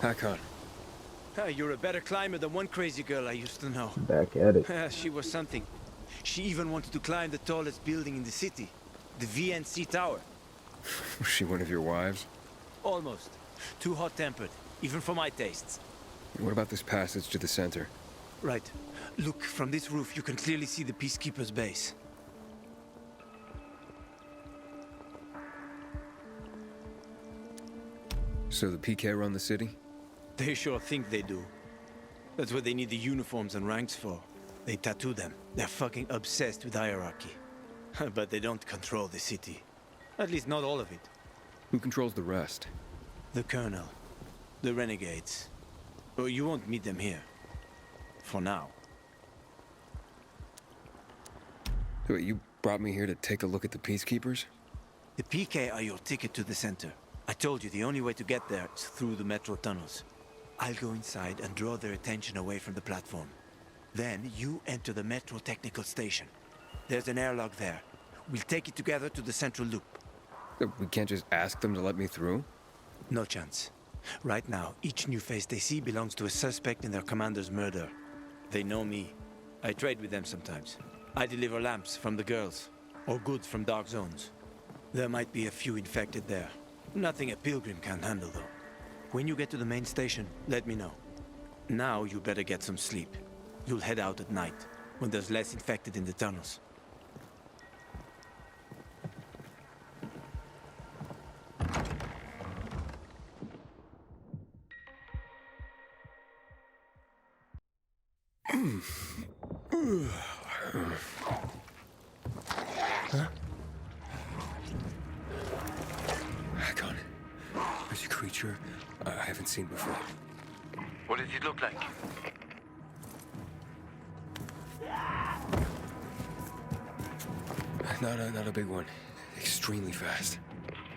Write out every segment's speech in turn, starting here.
Hakon. You're a better climber than one crazy girl I used to know. Back at it. She was something. She even wanted to climb the tallest building in the city, the VNC Tower. Was she one of your wives? Almost. Too hot-tempered, even for my tastes. What about this passage to the center? Right. Look, from this roof you can clearly see the Peacekeeper's base. So the PK run the city? They sure think they do. That's what they need the uniforms and ranks for. They tattoo them. They're fucking obsessed with hierarchy. But they don't control the city. At least not all of it. Who controls the rest? The Colonel. The Renegades. Oh, you won't meet them here. For now. Wait, you brought me here to take a look at the Peacekeepers? The PK are your ticket to the center. I told you the only way to get there is through the metro tunnels. I'll go inside and draw their attention away from the platform. Then you enter the metro technical station. There's an airlock there. We'll take it together to the central loop. We can't just ask them to let me through? No chance. Right now, each new face they see belongs to a suspect in their commander's murder. They know me. I trade with them sometimes. I deliver lamps from the girls, or goods from dark zones. There might be a few infected there. Nothing a pilgrim can handle, though. When you get to the main station, let me know. Now you better get some sleep. You'll head out at night, when there's less infected in the tunnels. Huh? Hakon, there's a creature I haven't seen before. What does it look like? Not a big one. Extremely fast.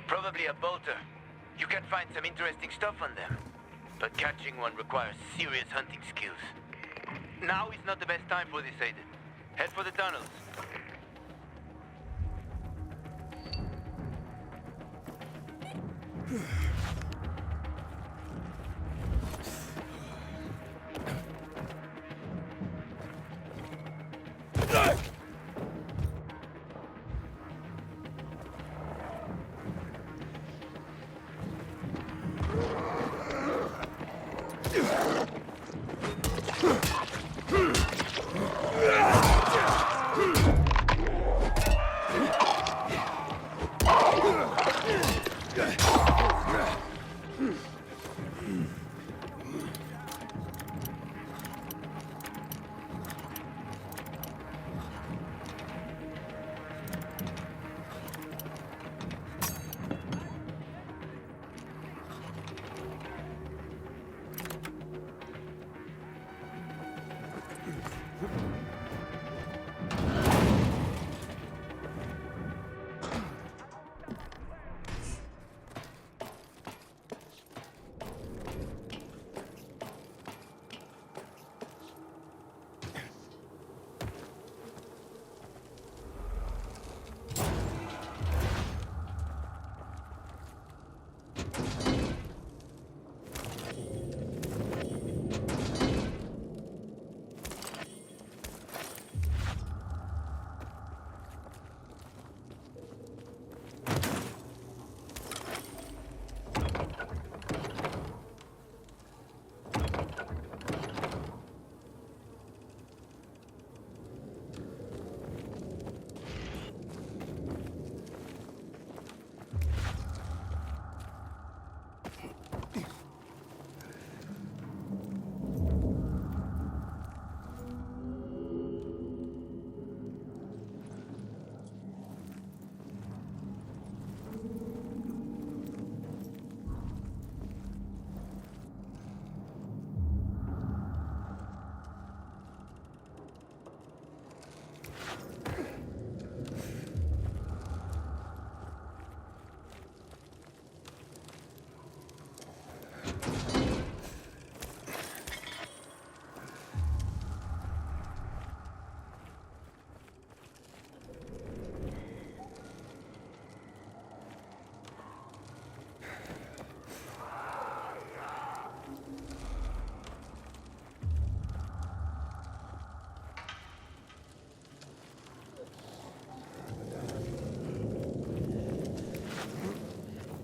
Probably a bolter. You can find some interesting stuff on them. But catching one requires serious hunting skills. Now is not the best time for this, Aiden. Head for the tunnels.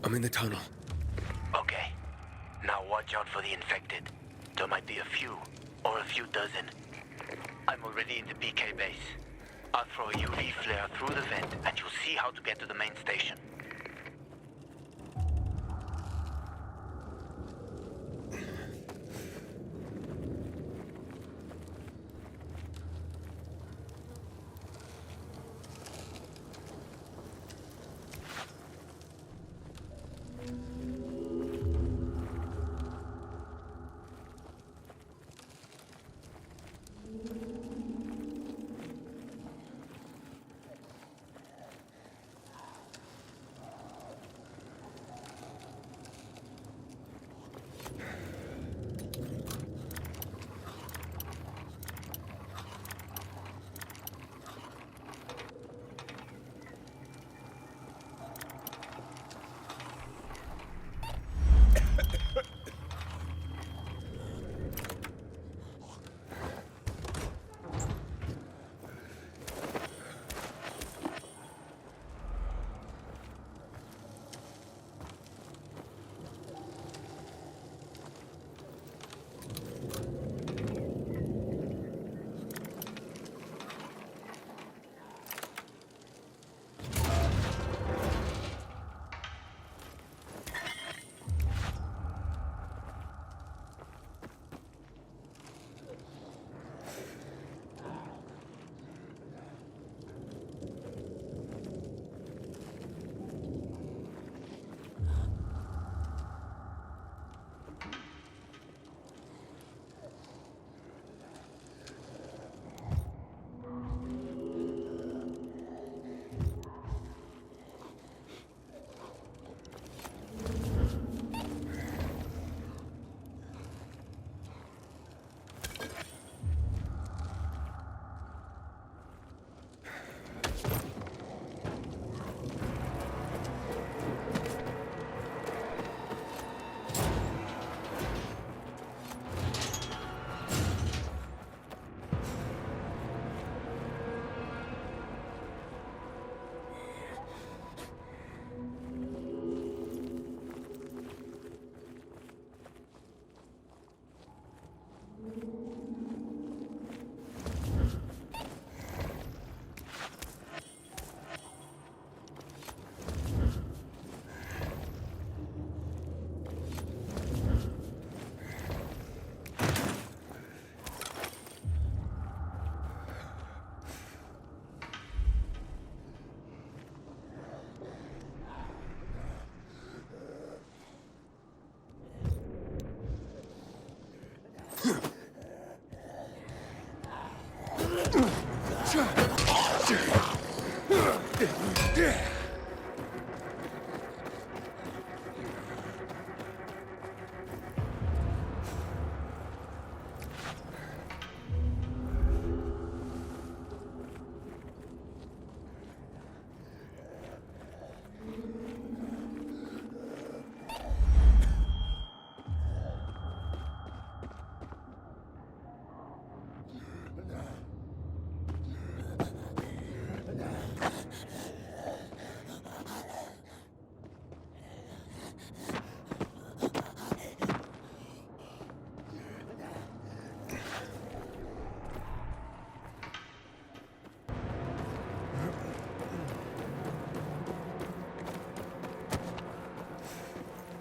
I'm in the tunnel. Okay. Now watch out for the infected. There might be a few, or a few dozen. I'm already in the PK base. I'll throw a UV flare through the vent, and you'll see how to get to the main station.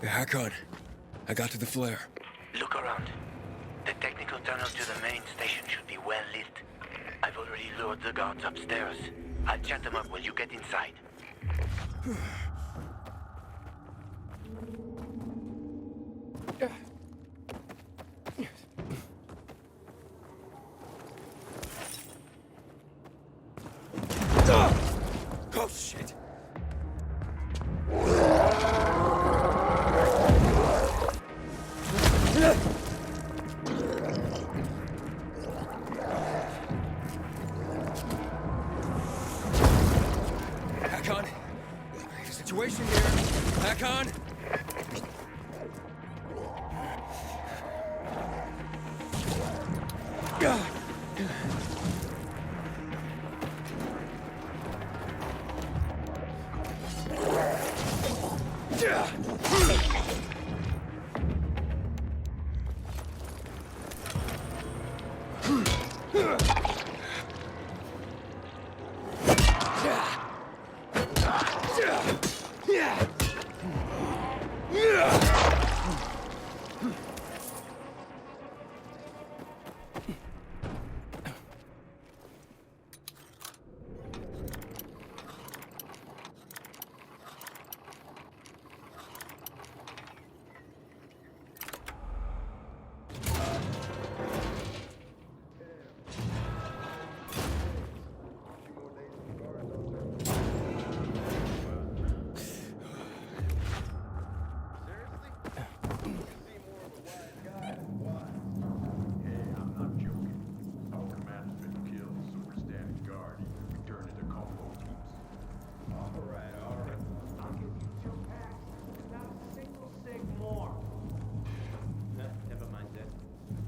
The hack on. I got to the flare. Look around. The technical tunnel to the main station should be well lit. I've already lured the guards upstairs. I'll chat them up while you get inside. Oh, shit. Hack on. There's a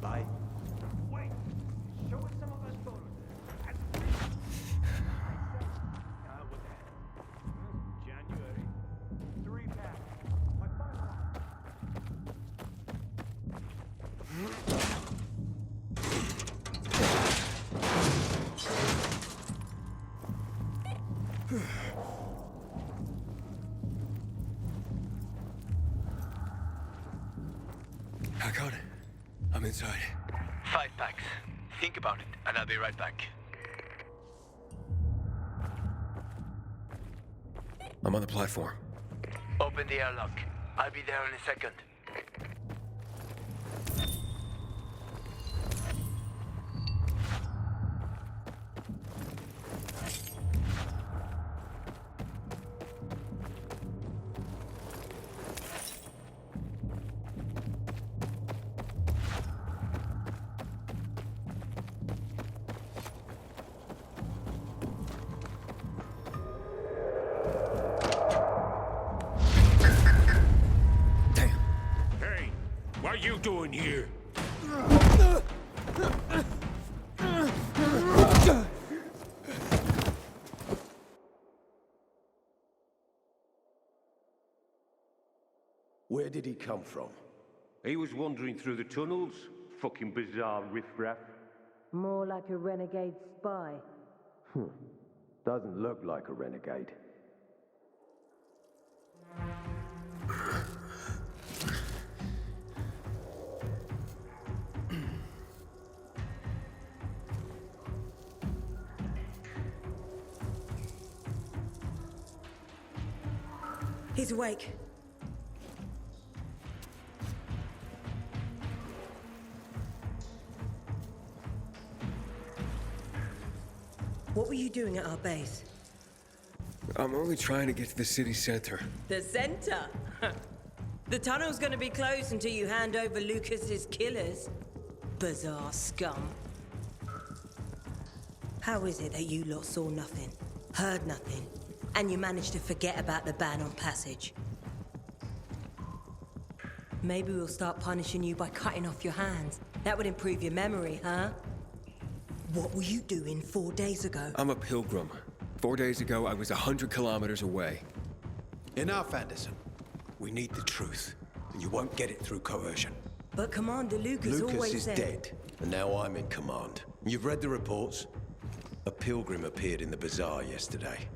Bye. Wait! Show us some of those photos. What the heck? January. 3-pack. My final I got it. I'm inside. 5 packs. Think about it, and I'll be right back. I'm on the platform. Open the airlock. I'll be there in a second. What are you doing here? Where did he come from? He was wandering through the tunnels. Fucking bizarre riffraff. More like a renegade spy. Doesn't look like a renegade. He's awake. What were you doing at our base? I'm only trying to get to the city center. The center? The tunnel's gonna be closed until you hand over Lucas's killers. Bizarre scum. How is it that you lot saw nothing, heard nothing, and you managed to forget about the ban on passage? Maybe we'll start punishing you by cutting off your hands. That would improve your memory, huh? What were you doing 4 days ago? I'm a pilgrim. 4 days ago, I was 100 kilometers away. Enough, Anderson. We need the truth, and you won't get it through coercion. But Commander Lucas Lucas always is said... dead, and now I'm in command. You've read the reports? A pilgrim appeared in the bazaar yesterday.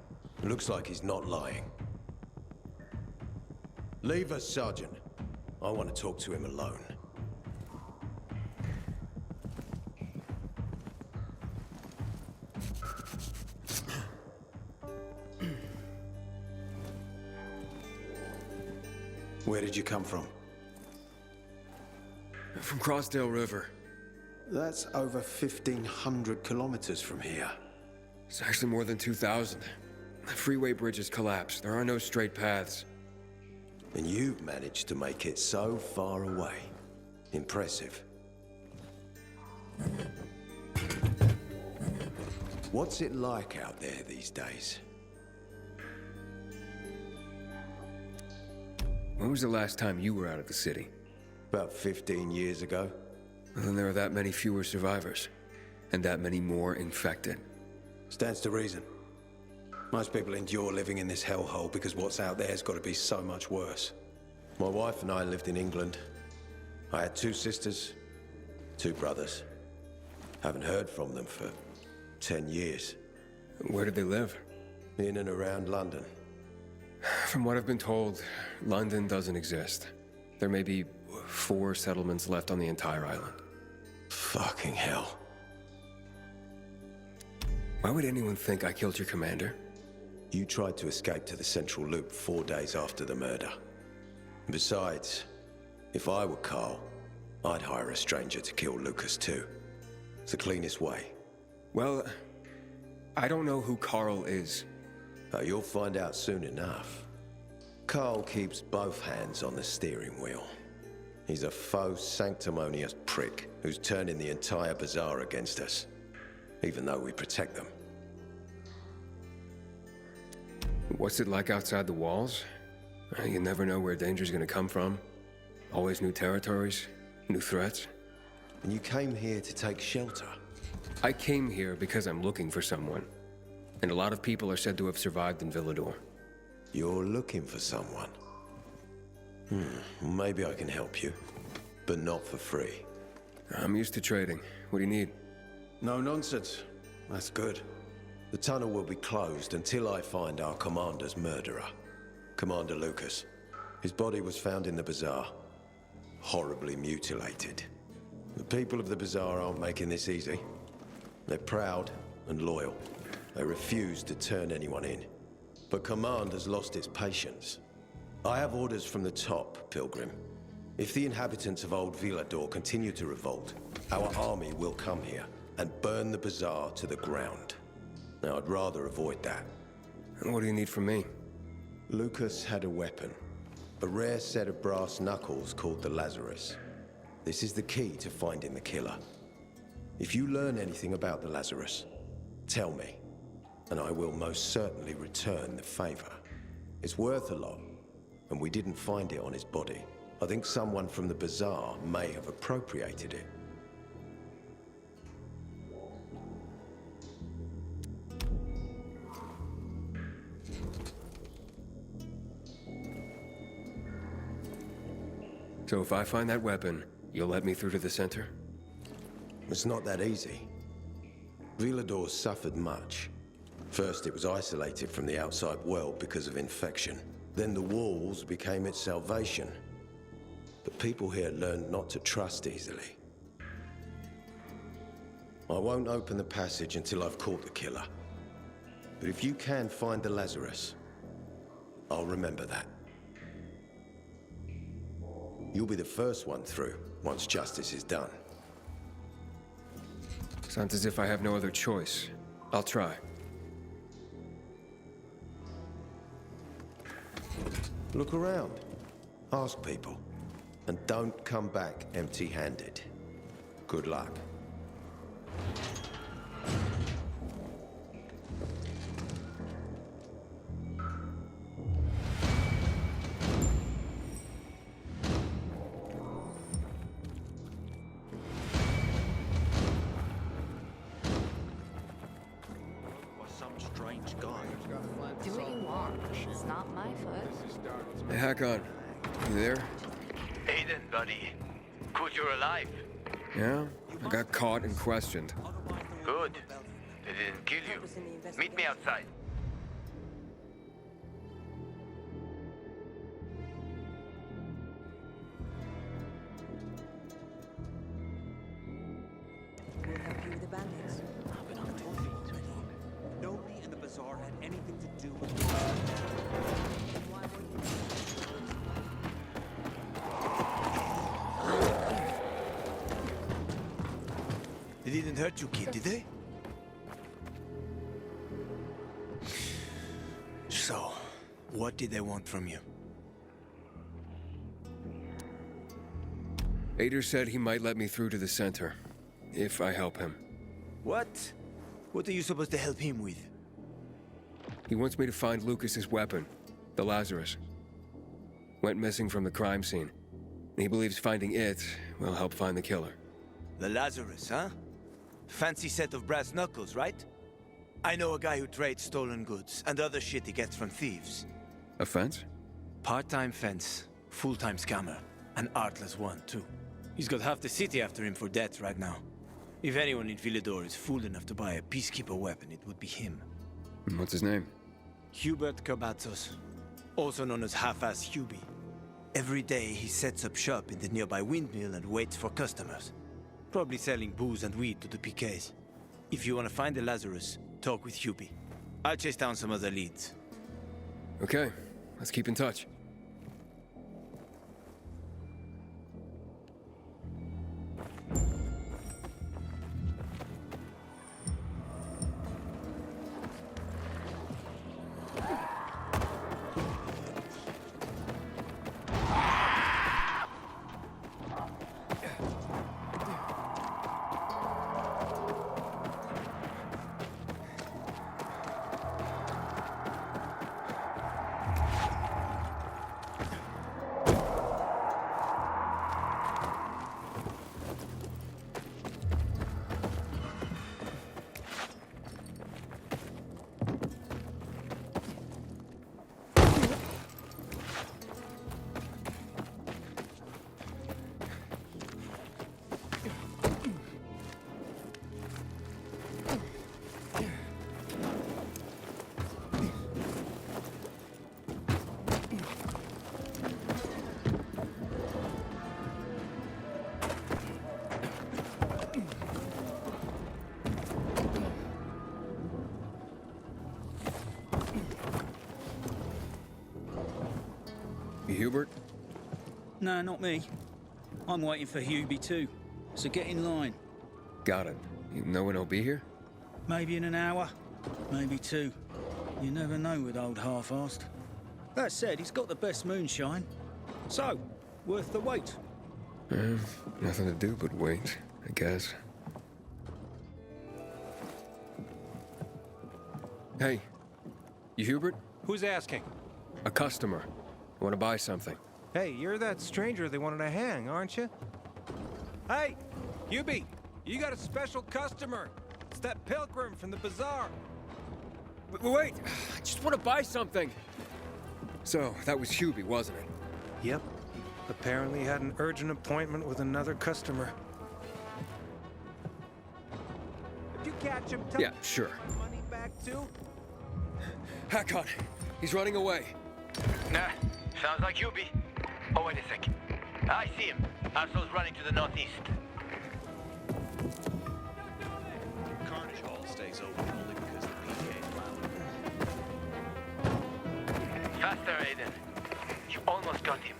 It looks like he's not lying. Leave us, Sergeant. I want to talk to him alone. Where did you come from? From Crossdale River. That's over 1,500 kilometers from here. It's actually more than 2,000. The freeway bridges collapsed. There are no straight paths. And you've managed to make it so far away. Impressive. What's it like out there these days? When was the last time you were out of the city? About 15 years ago. Well, then there are that many fewer survivors. And that many more infected. Stands to reason. Most people endure living in this hellhole because what's out there's got to be so much worse. My wife and I lived in England. I had 2 sisters, 2 brothers. Haven't heard from them for 10 years. Where did they live? In and around London. From what I've been told, London doesn't exist. There may be 4 settlements left on the entire island. Fucking hell. Why would anyone think I killed your commander? You tried to escape to the Central Loop 4 days after the murder. Besides, if I were Carl, I'd hire a stranger to kill Lucas too. It's the cleanest way. Well, I don't know who Carl is. You'll find out soon enough. Carl keeps both hands on the steering wheel. He's a faux sanctimonious prick who's turning the entire bazaar against us, even though we protect them. What's it like outside the walls? You never know where danger's gonna come from. Always new territories, new threats. And you came here to take shelter. I came here because I'm looking for someone. And a lot of people are said to have survived in Villador. You're looking for someone. Maybe I can help you, but not for free. I'm used to trading. What do you need? No nonsense. That's good. The tunnel will be closed until I find our commander's murderer, Commander Lucas. His body was found in the bazaar, horribly mutilated. The people of the bazaar aren't making this easy. They're proud and loyal. They refuse to turn anyone in. But command has lost its patience. I have orders from the top, Pilgrim. If the inhabitants of Old Villador continue to revolt, our army will come here and burn the bazaar to the ground. Now, I'd rather avoid that. What do you need from me? Lucas had a weapon. A rare set of brass knuckles called the Lazarus. This is the key to finding the killer. If you learn anything about the Lazarus, tell me, and I will most certainly return the favor. It's worth a lot, and we didn't find it on his body. I think someone from the bazaar may have appropriated it. So if I find that weapon, you'll let me through to the center? It's not that easy. Villador suffered much. First, it was isolated from the outside world because of infection. Then the walls became its salvation. But people here learned not to trust easily. I won't open the passage until I've caught the killer. But if you can find the Lazarus, I'll remember that. You'll be the first one through, once justice is done. Sounds as if I have no other choice. I'll try. Look around. Ask people. And don't come back empty-handed. Good luck. Do what you want. It's not my foot. Hey, Hakon. You there? Aiden, buddy. Good you're alive. Yeah? I got caught and questioned. Good. They didn't kill you. Meet me outside. We'll help you with the bandits. Nobody in the bazaar had anything to do with They didn't hurt you, kid, did they? So, what did they want from you? Ader said he might let me through to the center, if I help him. What? What are you supposed to help him with? He wants me to find Lucas's weapon, the Lazarus. Went missing from the crime scene. He believes finding it will help find the killer. The Lazarus, huh? Fancy set of brass knuckles, right? I know a guy who trades stolen goods and other shit he gets from thieves. A fence? Part-time fence, full-time scammer, an artless one, too. He's got half the city after him for debt right now. If anyone in Villador is fool enough to buy a peacekeeper weapon, it would be him. And what's his name? Hubert Kerbatzos, also known as Half-Ass Hubie. Every day he sets up shop in the nearby windmill and waits for customers. Probably selling booze and weed to the PKs. If you want to find the Lazarus, talk with Hubie. I'll chase down some other leads. Okay, let's keep in touch. You Hubert? No, not me. I'm waiting for Hubie too. So get in line. Got it. You know when he'll be here? Maybe in an hour, maybe two. You never know with old half-assed. That said, he's got the best moonshine. So, worth the wait. Nothing to do but wait, I guess. Hey, you Hubert? Who's asking? A customer. I want to buy something. Hey, you're that stranger they wanted to hang, aren't you? Hey, Hubie, you got a special customer. It's that pilgrim from the bazaar. Wait, I just want to buy something. So, that was Hubie, wasn't it? Yep. Apparently had an urgent appointment with another customer. Did you catch him? Yeah, sure. Money back too? Hakon, he's running away. Nah, sounds like Hubie. Oh, wait a sec. I see him. Arso's running to the northeast. Carnage Hall stays open only because the PK allowed it. Faster, Aiden. You almost got him.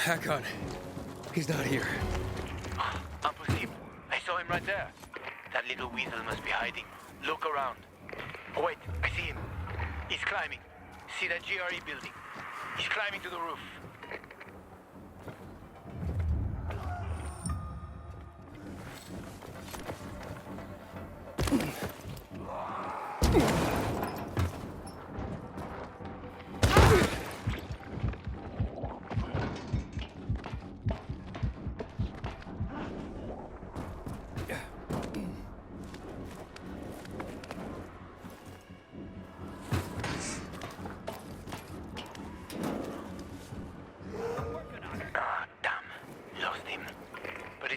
Hakon, he's not here. Impossible. I saw him right there. That little weasel must be hiding. Look around. Oh, wait, I see him. He's climbing. See that GRE building? He's climbing to the roof.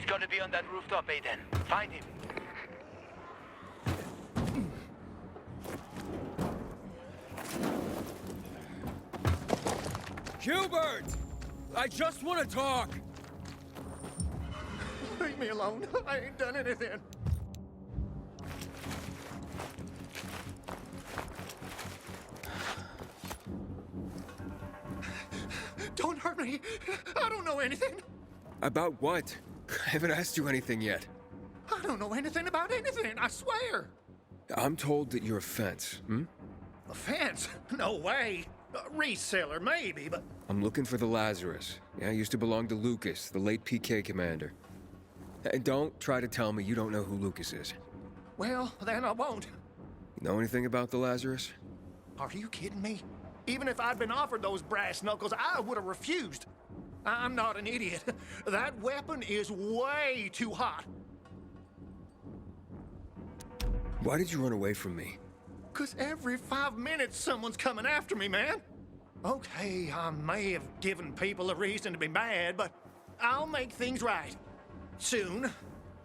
Gotta be on that rooftop, Aiden. Find him. Hubert! I just want to talk! Leave me alone. I ain't done anything. me. I don't know anything. About what? I haven't asked you anything yet. I don't know anything about anything, I swear. I'm told that you're a fence, hmm? A fence? No way. A reseller, maybe, but... I'm looking for the Lazarus. Yeah, used to belong to Lucas, the late PK commander. And don't try to tell me you don't know who Lucas is. Well, then I won't. You know anything about the Lazarus? Are you kidding me? Even if I'd been offered those brass knuckles, I would have refused. I'm not an idiot. That weapon is way too hot. Why did you run away from me? 'Cause every 5 minutes someone's coming after me, man. Okay, I may have given people a reason to be mad, but I'll make things right. Soon.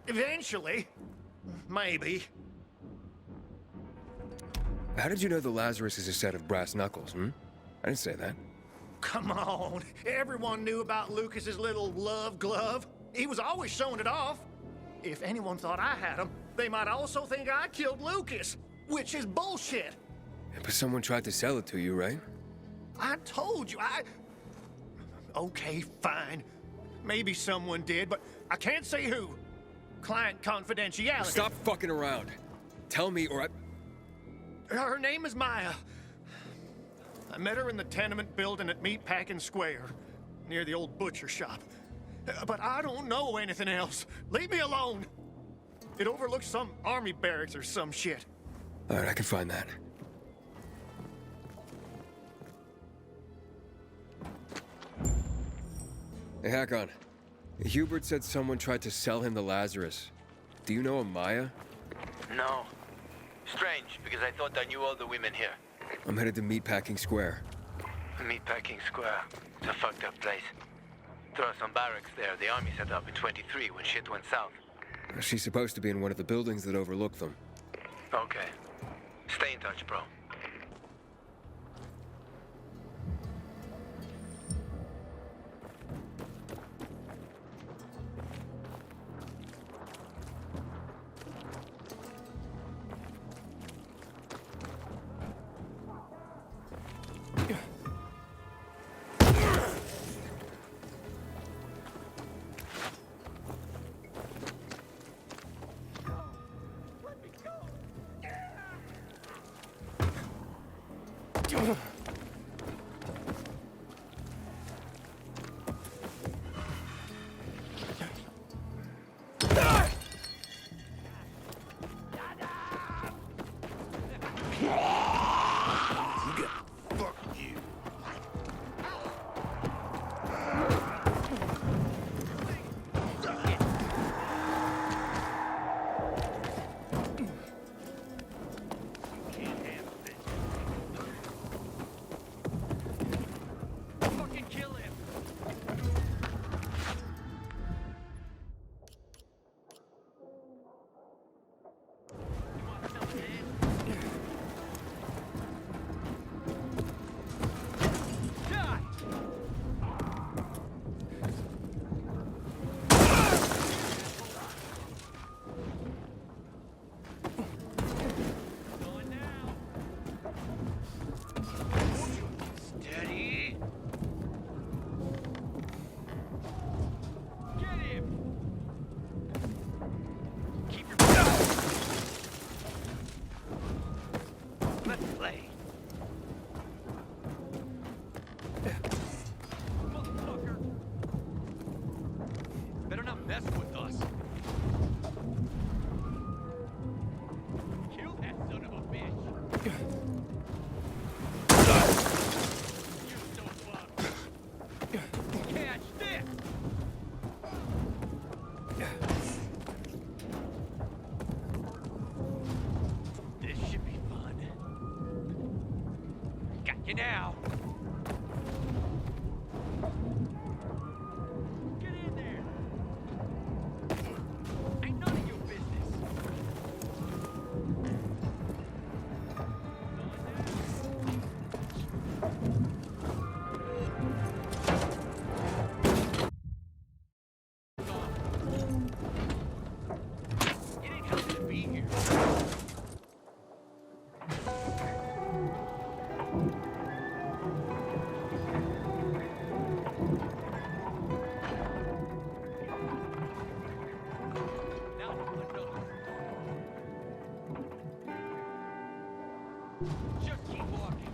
Eventually. Maybe. How did you know the Lazarus is a set of brass knuckles, hmm? I didn't say that. Come on. Everyone knew about Lucas's little love glove. He was always showing it off. If anyone thought I had him, they might also think I killed Lucas, which is bullshit. But someone tried to sell it to you, right? I told you, Okay, fine. Maybe someone did, but I can't say who. Client confidentiality. Stop fucking around. Tell me or I... Her name is Maya. I met her in the tenement building at Meatpacking Square, near the old butcher shop. But I don't know anything else. Leave me alone. It overlooks some army barracks or some shit. All right, I can find that. Hey, Hakon. Hubert said someone tried to sell him the Lazarus. Do you know a Maya? No. Strange, because I thought I knew all the women here. I'm headed to Meatpacking Square. Meatpacking Square. It's a fucked up place. There are some barracks there the army set up in 23 when shit went south. She's supposed to be in one of the buildings that overlook them. Okay. Stay in touch, bro. Just keep walking.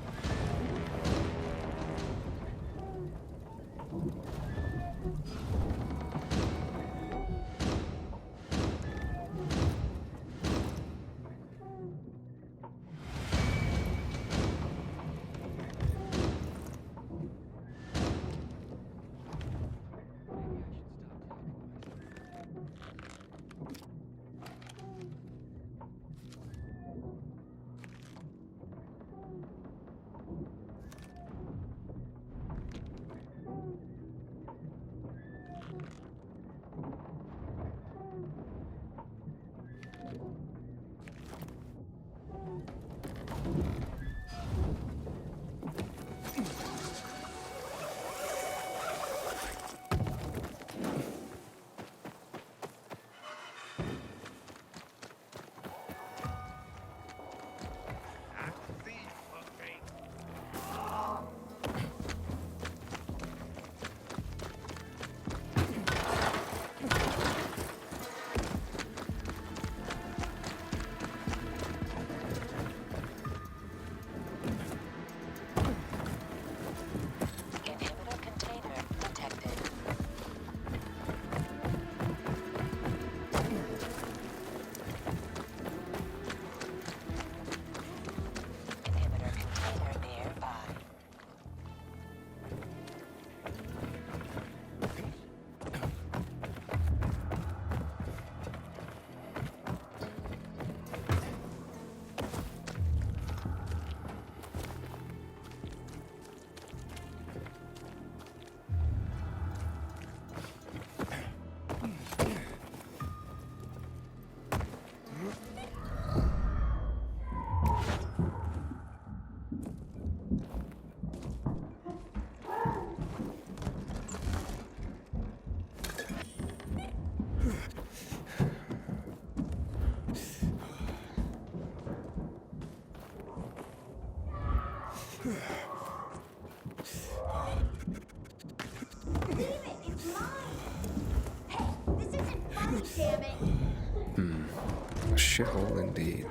Shithole indeed.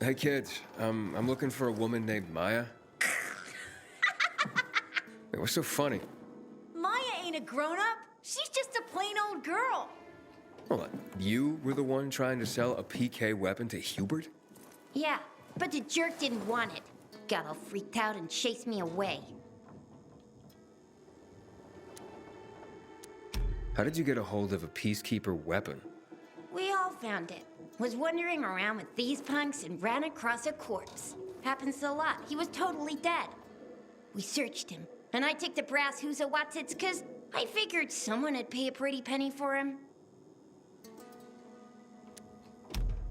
Hey kids, I'm looking for a woman named Maya. Wait, what's so funny? Maya ain't a grown-up. She's just a plain old girl. Hold on, you were the one trying to sell a PK weapon to Hubert? Yeah, but the jerk didn't want it. Got all freaked out and chased me away. How did you get a hold of a Peacekeeper weapon? We all found it. Was wandering around with these punks and ran across a corpse. Happens a lot. He was totally dead. We searched him, and I took the brass who's a Watsits because I figured someone would pay a pretty penny for him.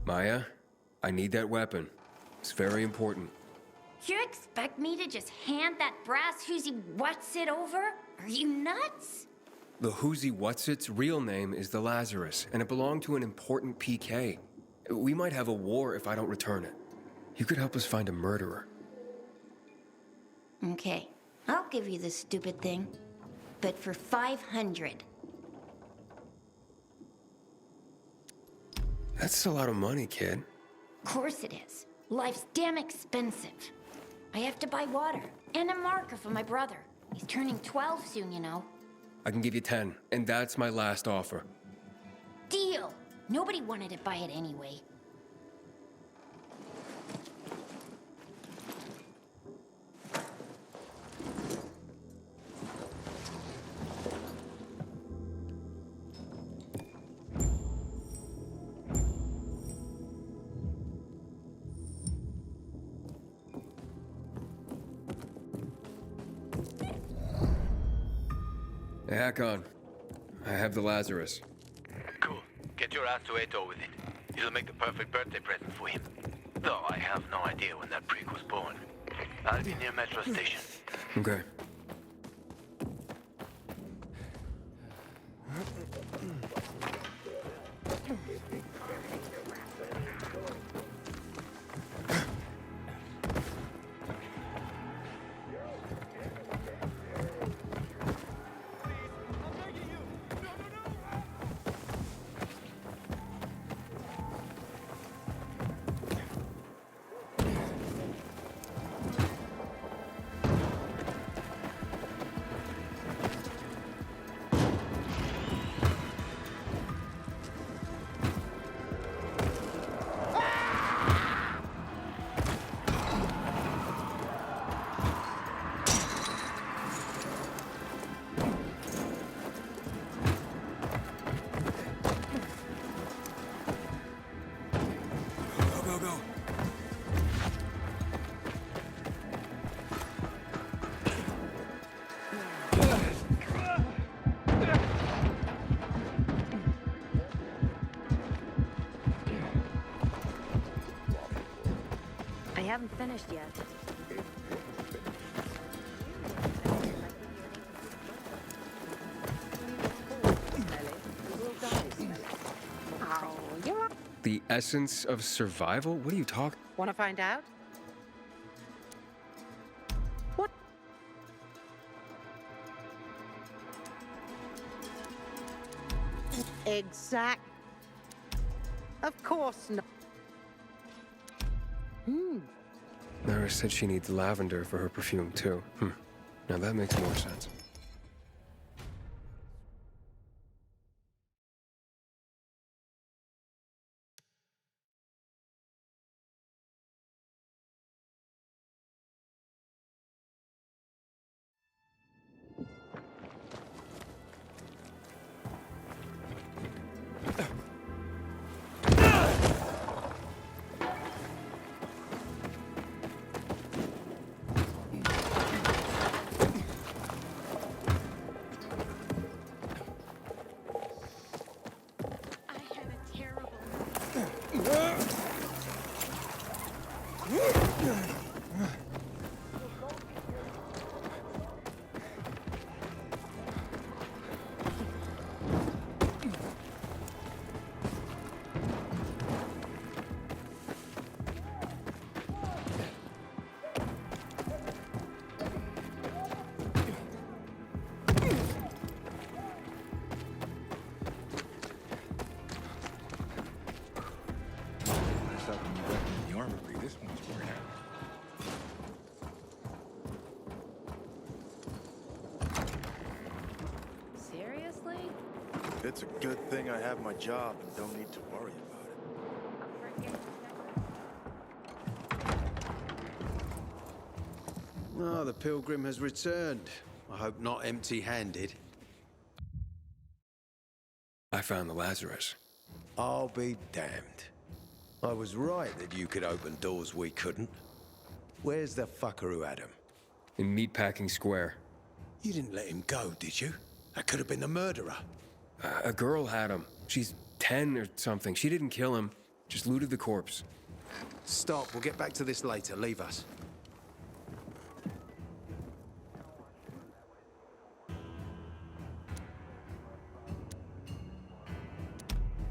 Maya, I need that weapon. It's very important. You expect me to just hand that brass who's Watsit over? Are you nuts? The Whoozy Whatsit's real name is the Lazarus, and it belonged to an important PK. We might have a war if I don't return it. You could help us find a murderer. Okay, I'll give you this stupid thing, but for 500. That's a lot of money, kid. Of course it is. Life's damn expensive. I have to buy water and a marker for my brother. He's turning 12 soon, you know. I can give you 10, and that's my last offer. Deal! Nobody wanted to buy it anyway. Hey, Hakon. I have the Lazarus. Cool. Get your ass to Ato with it. It'll make the perfect birthday present for him. Though I have no idea when that prick was born. I'll be near Metro Station. Okay. We haven't finished yet. The essence of survival? What are you talking? Want to find out? What? Exact. Of course not. Nara said she needs lavender for her perfume, too. Now that makes more sense. Seriously? It's a good thing I have my job and don't need to worry about it. Oh, the pilgrim has returned. I hope not empty-handed. I found the Lazarus. I'll be damned. I was right that you could open doors we couldn't. Where's the fucker who had him? In Meatpacking Square. You didn't let him go, did you? That could have been the murderer. A girl had him. She's 10 or something. She didn't kill him, just looted the corpse. Stop, we'll get back to this later. Leave us.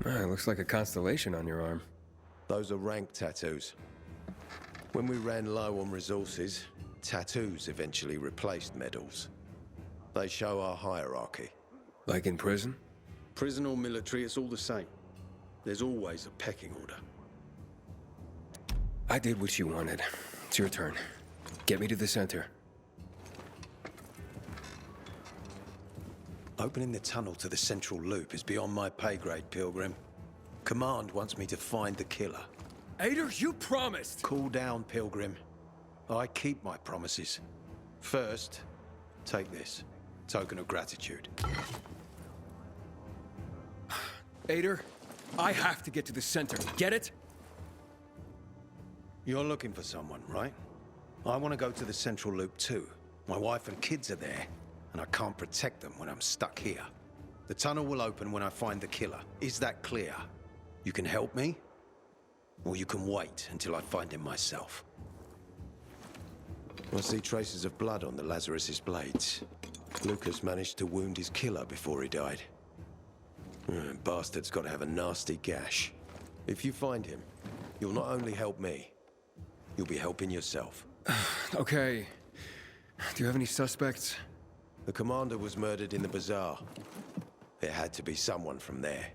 Looks like a constellation on your arm. Those are rank tattoos. When we ran low on resources, tattoos eventually replaced medals. They show our hierarchy. Like in prison? Prison or military, it's all the same. There's always a pecking order. I did what you wanted. It's your turn. Get me to the center. Opening the tunnel to the central loop is beyond my pay grade, Pilgrim. Command wants me to find the killer. Ader, you promised! Cool down, Pilgrim. I keep my promises. First, take this. Token of gratitude. Ader, I have to get to the center. Get it? You're looking for someone, right? I want to go to the central loop too. My wife and kids are there, and I can't protect them when I'm stuck here. The tunnel will open when I find the killer. Is that clear? You can help me, or you can wait until I find him myself. I see traces of blood on the Lazarus's blades. Lucas managed to wound his killer before he died. Bastard's got to have a nasty gash. If you find him, you'll not only help me, you'll be helping yourself. Okay. Do you have any suspects? The commander was murdered in the bazaar. It had to be someone from there.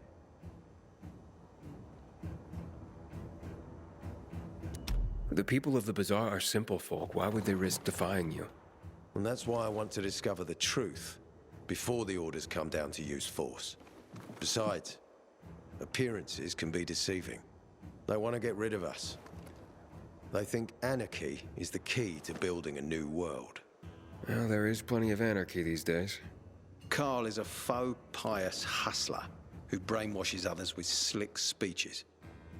The people of the bazaar are simple folk. Why would they risk defying you? And that's why I want to discover the truth before the orders come down to use force. Besides, appearances can be deceiving. They want to get rid of us. They think anarchy is the key to building a new world. Well, there is plenty of anarchy these days. Carl is a faux pious hustler who brainwashes others with slick speeches.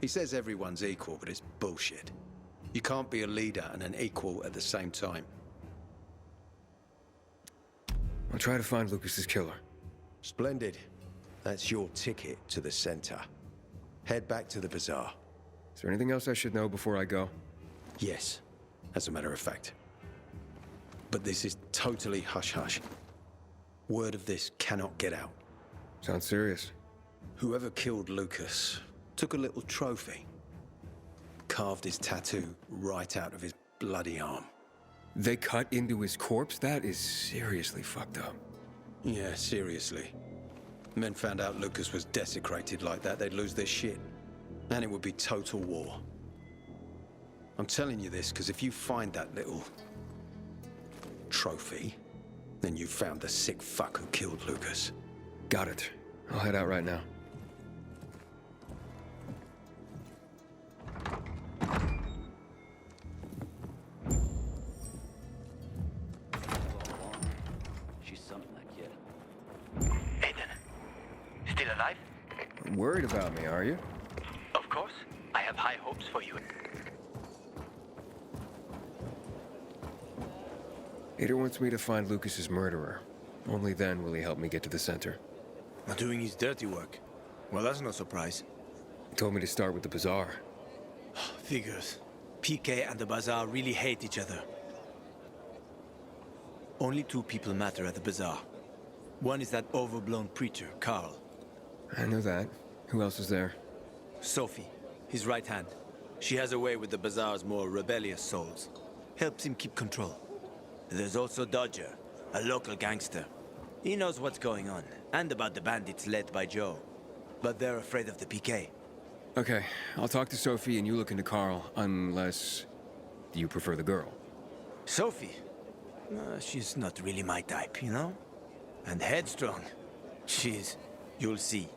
He says everyone's equal, but it's bullshit. You can't be a leader and an equal at the same time. I'll try to find Lucas's killer. Splendid. That's your ticket to the center. Head back to the bazaar. Is there anything else I should know before I go? Yes, as a matter of fact. But this is totally hush-hush. Word of this cannot get out. Sounds serious. Whoever killed Lucas took a little trophy. Carved his tattoo right out of his bloody arm. They cut into his corpse? That is seriously fucked up. Yeah, seriously. Men found out Lucas was desecrated like that, they'd lose their shit. And it would be total war. I'm telling you this because if you find that little trophy, then you found the sick fuck who killed Lucas. Got it. I'll head out right now. She's something, that kid. Aiden, still alive? Worried about me, are you? Of course. I have high hopes for you. Aiden wants me to find Lucas's murderer. Only then will he help me get to the center. Doing his dirty work. Well, that's no surprise. He told me to start with the bazaar. Figures. PK and the bazaar really hate each other. Only two people matter at the bazaar. One is that overblown preacher, Carl. I know that. Who else is there? Sophie, his right hand. She has a way with the bazaar's more rebellious souls. Helps him keep control. There's also Dodger, a local gangster. He knows what's going on, and about the bandits led by Joe. But they're afraid of the PK. Okay, I'll talk to Sophie and you look into Carl, unless you prefer the girl. Sophie? She's not really my type, you know? And headstrong. You'll see.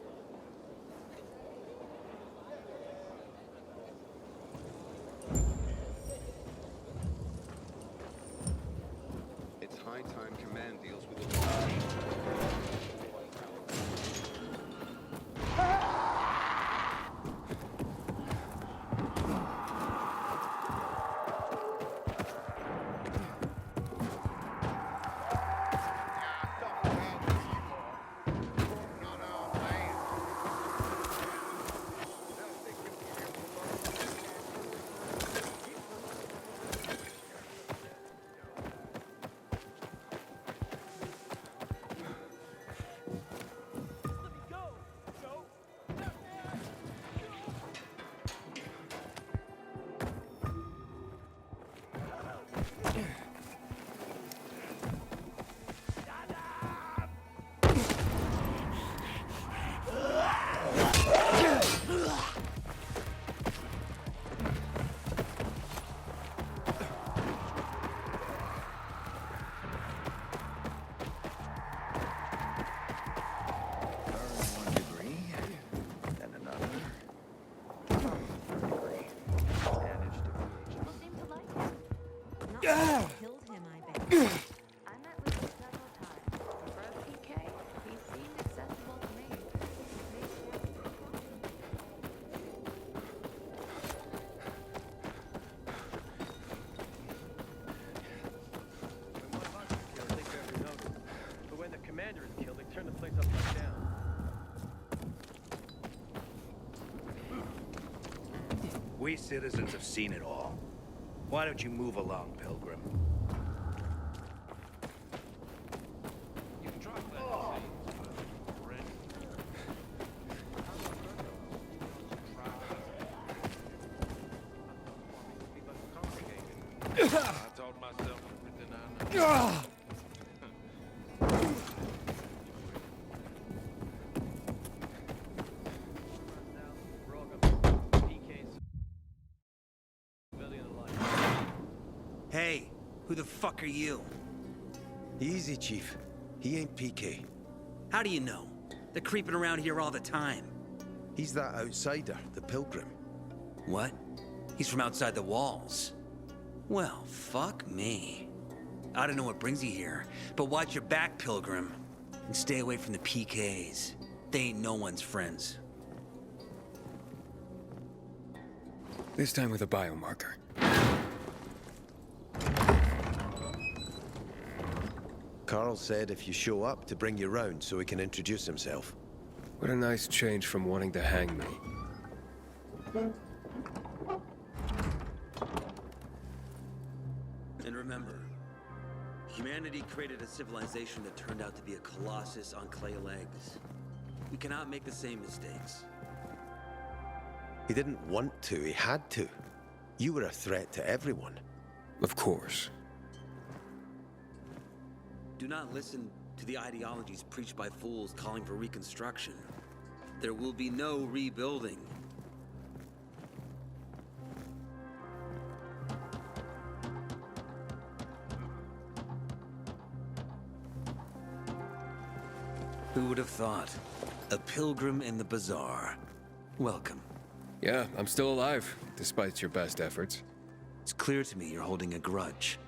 It's high time command deals with the Killed him, I bet. I met Lucas several times. For a PK, he seemed acceptable to me. But when the commander is killed, they turn the place upside down. We citizens have seen it all. Why don't you move along, Pilgrim? You can drop that. I told myself everything I know. Hey, who the fuck are you? Easy, Chief. He ain't PK. How do you know? They're creeping around here all the time. He's that outsider, the Pilgrim. What? He's from outside the walls. Well, fuck me. I don't know what brings you here, but watch your back, Pilgrim. And stay away from the PKs. They ain't no one's friends. This time with a biomarker. Carl said if you show up to bring you round so he can introduce himself. What a nice change from wanting to hang me. And remember, humanity created a civilization that turned out to be a colossus on clay legs. We cannot make the same mistakes. He didn't want to, he had to. You were a threat to everyone. Of course. Do not listen to the ideologies preached by fools calling for reconstruction. There will be no rebuilding. Who would have thought? A pilgrim in the bazaar. Welcome. Yeah, I'm still alive, despite your best efforts. It's clear to me you're holding a grudge.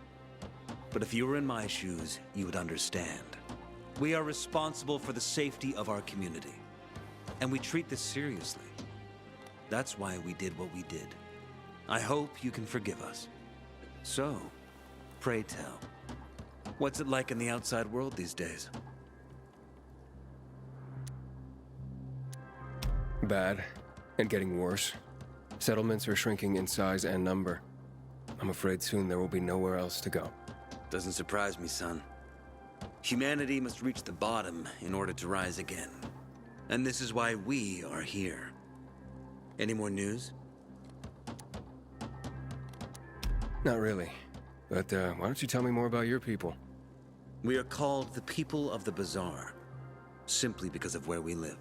But if you were in my shoes, you would understand. We are responsible for the safety of our community. And we treat this seriously. That's why we did what we did. I hope you can forgive us. So, pray tell, what's it like in the outside world these days? Bad, and getting worse. Settlements are shrinking in size and number. I'm afraid soon there will be nowhere else to go. Doesn't surprise me, son. Humanity must reach the bottom in order to rise again. And this is why we are here. Any more news? Not really. But why don't you tell me more about your people? We are called the people of the bazaar, simply because of where we live.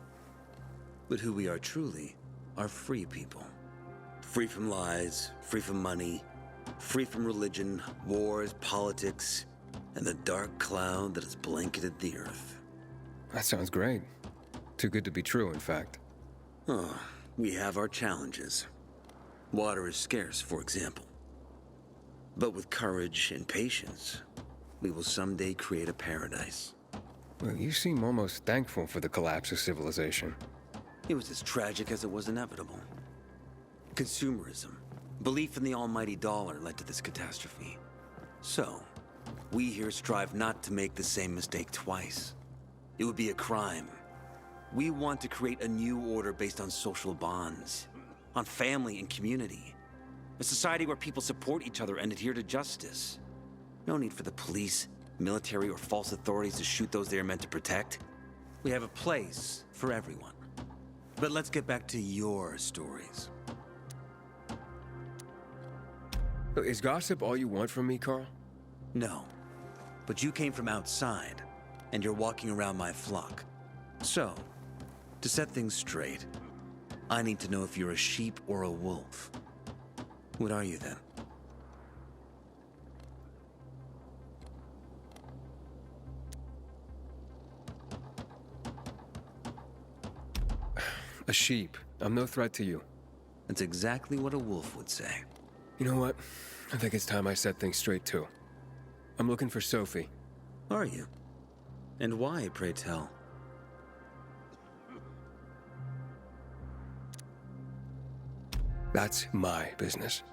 But who we are truly are free people. Free from lies, free from money, free from religion, wars, politics, and the dark cloud that has blanketed the earth. That sounds great. Too good to be true, in fact. Oh, we have our challenges. Water is scarce, for example. But with courage and patience, we will someday create a paradise. Well, you seem almost thankful for the collapse of civilization. It was as tragic as it was inevitable. Consumerism, belief in the almighty dollar led to this catastrophe. So, we here strive not to make the same mistake twice. It would be a crime. We want to create a new order based on social bonds, on family and community. A society where people support each other and adhere to justice. No need for the police, military, or false authorities to shoot those they are meant to protect. We have a place for everyone. But let's get back to your stories. Is gossip all you want from me, Carl? No. But you came from outside, and you're walking around my flock. So, to set things straight, I need to know if you're a sheep or a wolf. What are you then? A sheep. I'm no threat to you. That's exactly what a wolf would say. You know what? I think it's time I set things straight, too. I'm looking for Sophie. Are you? And why, pray tell? That's my business.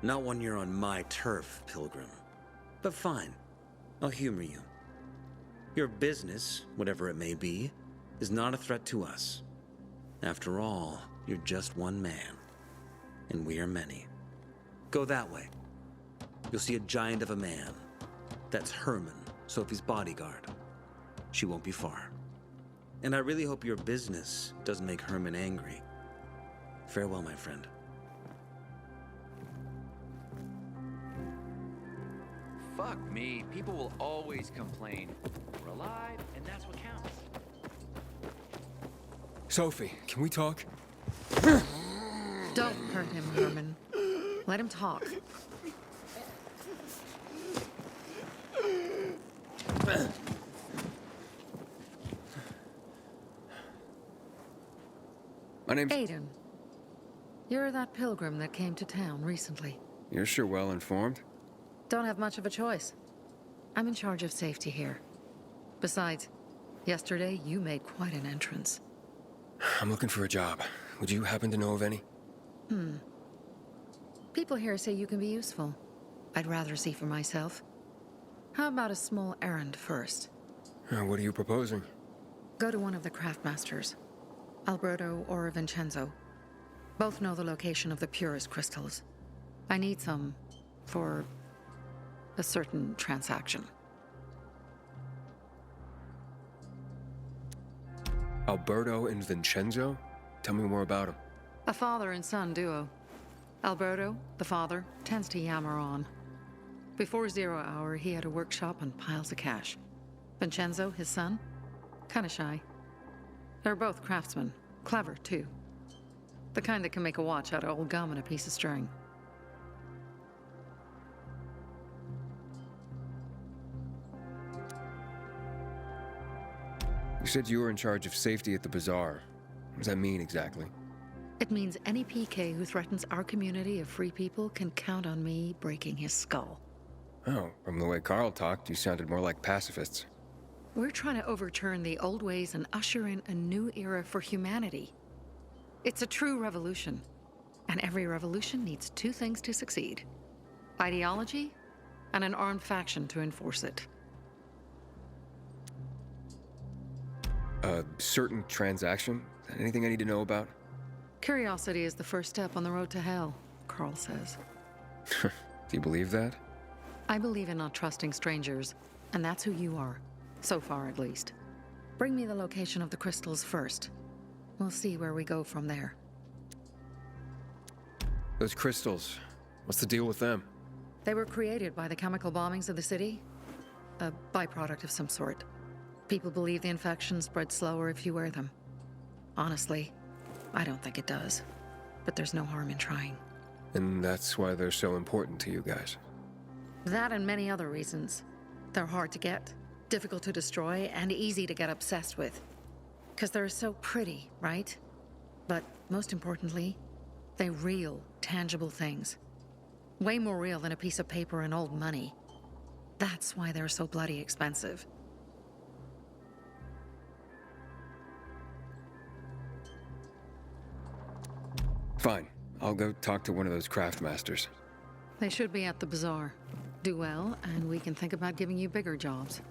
Not when you're on my turf, Pilgrim. But fine. I'll humor you. Your business, whatever it may be, is not a threat to us. After all, you're just one man. And we are many. Go that way. You'll see a giant of a man. That's Herman, Sophie's bodyguard. She won't be far. And I really hope your business doesn't make Herman angry. Farewell, my friend. Fuck me. People will always complain. We're alive, and that's what counts. Sophie, can we talk? Don't hurt him, Herman. Let him talk. My name's... Aiden. You're that pilgrim that came to town recently. You're sure well informed. Don't have much of a choice. I'm in charge of safety here. Besides, yesterday you made quite an entrance. I'm looking for a job. Would you happen to know of any? People here say you can be useful. I'd rather see for myself. How about a small errand first? What are you proposing? Go to one of the craftmasters. Alberto or Vincenzo. Both know the location of the purest crystals. I need some for a certain transaction. Alberto and Vincenzo? Tell me more about them. A father and son duo. Alberto, the father, tends to yammer on. Before 0 hour, he had a workshop and piles of cash. Vincenzo, his son, kinda shy. They're both craftsmen, clever too. The kind that can make a watch out of old gum and a piece of string. You said you were in charge of safety at the bazaar. What does that mean exactly? It means any PK who threatens our community of free people can count on me breaking his skull. Oh, from the way Carl talked, you sounded more like pacifists. We're trying to overturn the old ways and usher in a new era for humanity. It's a true revolution. And every revolution needs two things to succeed: ideology and an armed faction to enforce it. A certain transaction? Anything I need to know about? Curiosity is the first step on the road to hell, Carl says. Do you believe that? I believe in not trusting strangers, and that's who you are. So far, at least. Bring me the location of the crystals first. We'll see where we go from there. Those crystals, what's the deal with them? They were created by the chemical bombings of the city. A byproduct of some sort. People believe the infection spreads slower if you wear them. Honestly, I don't think it does. But there's no harm in trying. And that's why they're so important to you guys. That and many other reasons. They're hard to get, difficult to destroy, and easy to get obsessed with. Because they're so pretty, right? But most importantly, they're real, tangible things. Way more real than a piece of paper and old money. That's why they're so bloody expensive. Fine. I'll go talk to one of those craft masters. They should be at the bazaar. Do well, and we can think about giving you bigger jobs.